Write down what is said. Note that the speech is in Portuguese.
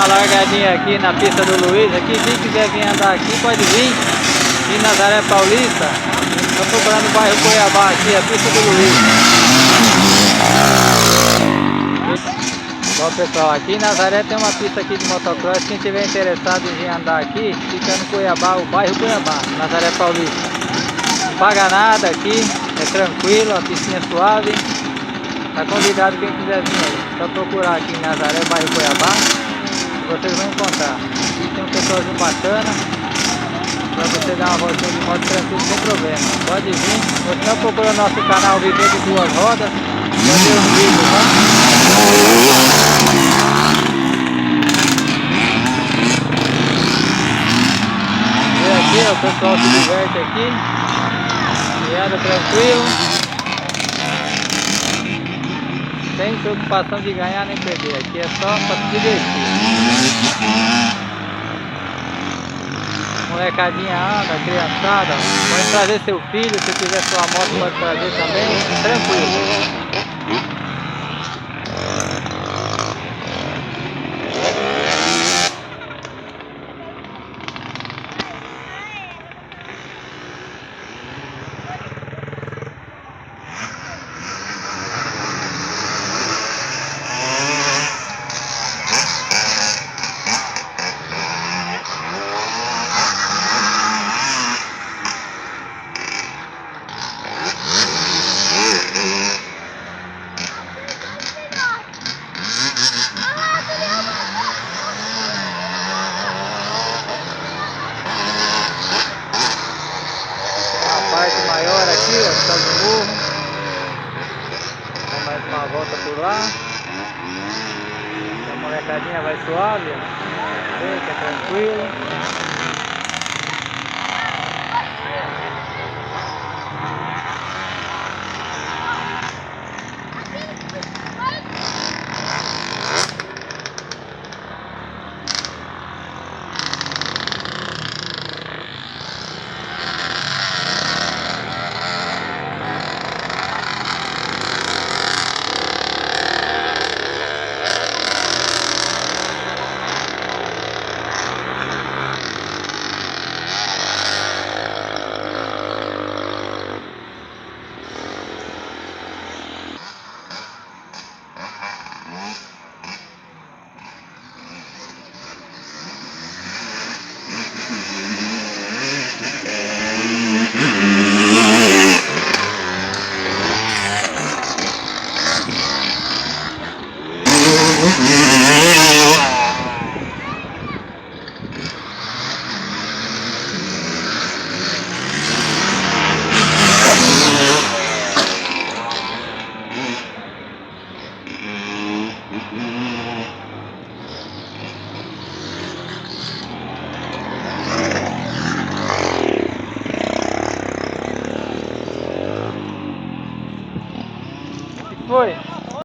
largadinha aqui na pista do Luiz. Aqui, quem quiser vir andar aqui, pode vir. Em Nazaré Paulista. Estou procurando o bairro Cuiabá aqui, a pista do Luiz. Bom pessoal, aqui em Nazaré tem uma pista aqui de motocross. Quem tiver interessado em vir andar aqui, fica no Cuiabá, o bairro Cuiabá, Nazaré Paulista. Não paga nada aqui, é tranquilo, a piscina é suave. Tá convidado quem quiser vir aí. Só procurar aqui em Nazaré, bairro Cuiabá, vocês vão encontrar. Aqui tem um pessoalzinho bacana pra você dar uma voltinha de moto tranquilo, sem problema. Pode vir. Ou se não, procura nosso canal Viver de Duas Rodas. Já deu um vídeo, tá? E aqui, ó, o pessoal se diverte aqui. E anda tranquilo. Sem preocupação de ganhar nem perder. Aqui é só para se divertir. Molecadinha anda, criançada. Pode trazer seu filho, se quiser sua moto pode trazer também. Tranquilo. Parte maior aqui, ó, está no morro. Dá mais uma volta por lá. A molecadinha vai suave, ó. Vê que é tranquilo.